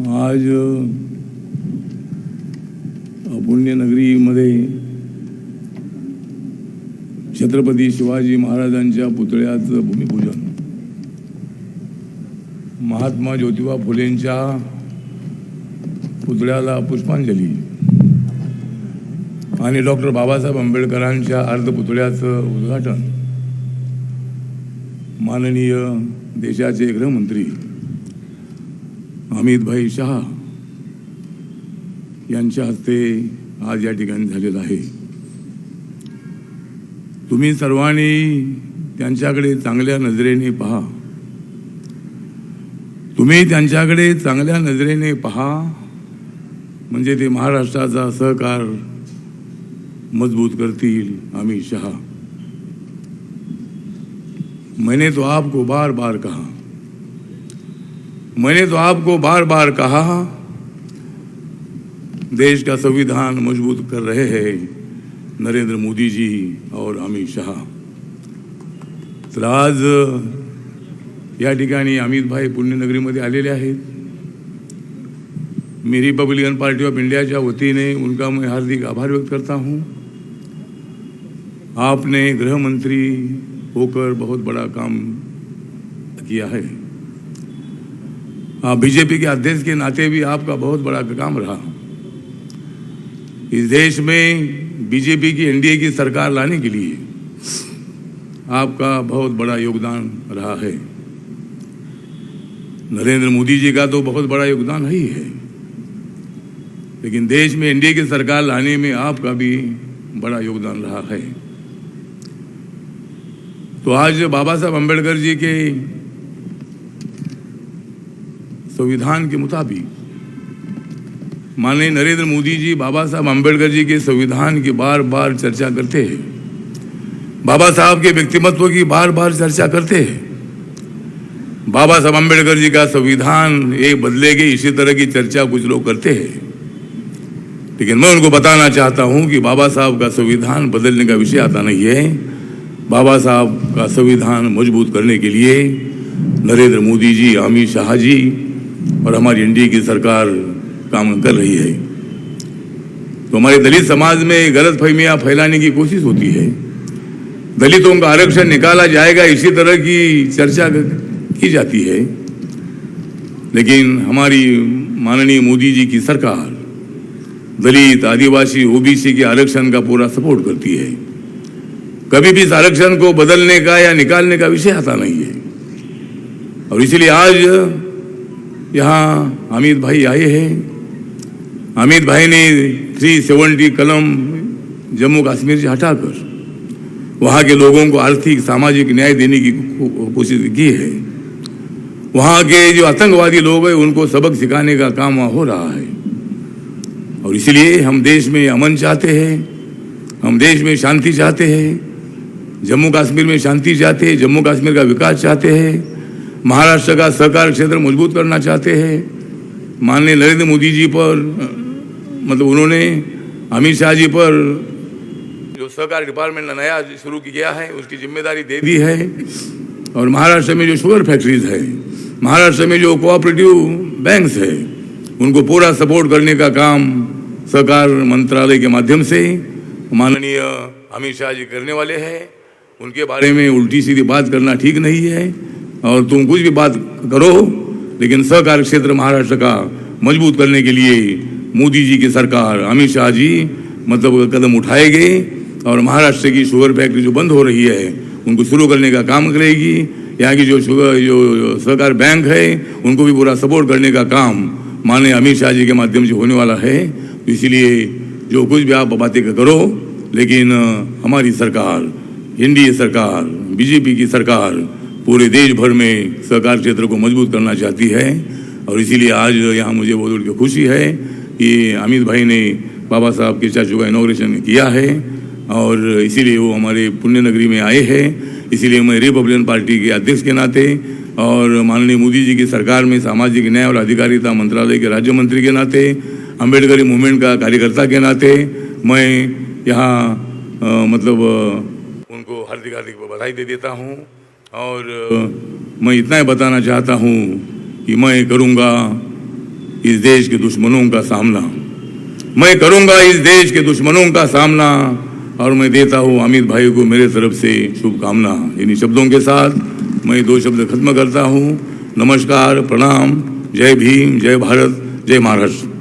आज पुण्यनगरीमध्ये छत्रपती शिवाजी महाराजांच्या पुतळ्याचं भूमिपूजन, महात्मा ज्योतिबा फुलेंच्या पुतळ्याला पुष्पांजली आणि डॉक्टर बाबासाहेब आंबेडकरांच्या अर्धपुतळ्याचं उद्घाटन माननीय देशाचे गृहमंत्री अमितभाई शहा यांच्या हस्ते आज या ठिकाणी झालेलं आहे। तुम्ही सर्वांनी त्यांच्याकडे चांगल्या नजरेने पहा, तुम्ही त्यांच्याकडे चांगल्या नजरेने पहा, म्हणजे ते महाराष्ट्राचा सहकार मजबूत करतील अमित शहा। मैंने तो आपको बार बार कहा, मैंने तो आपको बार बार कहा, देश का संविधान मजबूत कर रहे हैं नरेंद्र मोदी जी और अमित शहा। तर आज या ठिकाणी अमितभाई पुण्यनगरीमध्ये आलेले आहेत। मैं रिपब्लिकन पार्टी ऑफ इंडिया वतीने उनका मैं हार्दिक आभार व्यक्त करता हूं। आपने गृह मंत्री होकर बहुत बड़ा काम किया है। बीजेपी के अध्यक्ष के नाते भी आपका बहुत बड़ा काम रहा। इस देश में बीजेपी की एनडीए की सरकार लाने के लिए आपका बहुत बड़ा योगदान रहा है। नरेंद्र मोदी जी का तो बहुत बड़ा योगदान ही है, लेकिन देश में एनडीए की सरकार लाने में आपका भी बड़ा योगदान रहा है। तो आज बाबा साहब अम्बेडकर जी के संविधान के मुताबिक माननीय नरेंद्र मोदी जी बाबा साहब अम्बेडकर जी के संविधान की बार बार चर्चा करते हैं, बाबा साहब के व्यक्तिमत्व की बार बार चर्चा करते हैं। बाबा साहब अम्बेडकर जी का संविधान ये बदलेगी, इसी तरह की चर्चा कुछ लोग करते हैं, लेकिन मैं उनको बताना चाहता हूं कि बाबा साहब का संविधान बदलने का विषय आता नहीं है। बाबा साहब का संविधान मजबूत करने के लिए नरेंद्र मोदी जी, अमित शाह जी और हमारी एनडीए की सरकार काम कर रही है। तो हमारे दलित समाज में गलतफहमियां फैलाने की कोशिश होती है, दलितों का आरक्षण निकाला जाएगा, इसी तरह की चर्चा की जाती है। लेकिन हमारी माननीय मोदी जी की सरकार दलित, आदिवासी, ओबीसी के आरक्षण का पूरा सपोर्ट करती है। कभी भी इस आरक्षण को बदलने का या निकालने का विषय आता नहीं है। और इसलिए आज यहाँ अमित भाई आए हैं। अमित भाई ने 370 कलम जम्मू कश्मीर से हटाकर वहाँ के लोगों को आर्थिक सामाजिक न्याय देने की कोशिश की है। वहाँ के जो आतंकवादी लोग हैं उनको सबक सिखाने का काम वहाँ हो रहा है। और इसलिए हम देश में अमन चाहते हैं, हम देश में शांति चाहते हैं, जम्मू कश्मीर में शांति चाहते हैं, जम्मू कश्मीर का विकास चाहते हैं, महाराष्ट्र का सहकार क्षेत्र मजबूत करना चाहते हैं। माननीय नरेंद्र मोदी जी पर मतलब उन्होंने अमित शाह जी पर जो सहकार डिपार्टमेंट नया शुरू किया है उसकी जिम्मेदारी दे दी है। और महाराष्ट्र में जो शुगर फैक्ट्रीज है, महाराष्ट्र में जो कोऑपरेटिव बैंक्स है, उनको पूरा सपोर्ट करने का काम सहकार मंत्रालय के माध्यम से माननीय अमित शाह जी करने वाले हैं। उनके बारे में उल्टी सीधी बात करना ठीक नहीं है, और तुम कुछ भी बात करो, लेकिन सहकार क्षेत्र महाराष्ट्र का मजबूत करने के लिए मोदी जी की सरकार, अमित शाह जी मतलब कदम उठाएंगे और महाराष्ट्र की शुगर फैक्ट्री जो बंद हो रही है उनको शुरू करने का काम करेगी। यहाँ की जो सहकार बैंक है उनको भी पूरा सपोर्ट करने का काम माननीय अमित शाह जी के माध्यम से होने वाला है। तो इसलिए जो कुछ भी आप बातें करो, लेकिन हमारी सरकार, एनडीए सरकार, बीजेपी की सरकार पूरे देश भर में सहकार क्षेत्र को मजबूत करना चाहती है। और इसीलिए आज यहाँ मुझे बहुत बड़ी खुशी है कि अमित भाई ने बाबा साहब के स्टैचू का इनॉग्रेशन किया है, और इसीलिए वो हमारे पुण्यनगरी में आए हैं। इसीलिए मैं रिपब्लिकन पार्टी के अध्यक्ष के नाते और माननीय मोदी जी की सरकार में सामाजिक न्याय और अधिकारिता मंत्रालय के राज्य मंत्री के नाते, अम्बेडकरी मूवमेंट का कार्यकर्ता के नाते मैं यहाँ मतलब उनको हार्दिक हार्दिक बधाई दे देता हूँ। और मैं इतना ही बताना चाहता हूँ कि मैं करूँगा इस देश के दुश्मनों का सामना, मैं करूंगा इस देश के दुश्मनों का सामना, और मैं देता हूं अमित भाई को मेरे तरफ से शुभकामना। इन्हीं शब्दों के साथ मैं 2 शब्द खत्म करता हूं। नमस्कार, प्रणाम, जय भीम, जय भारत, जय महाराष्ट्र।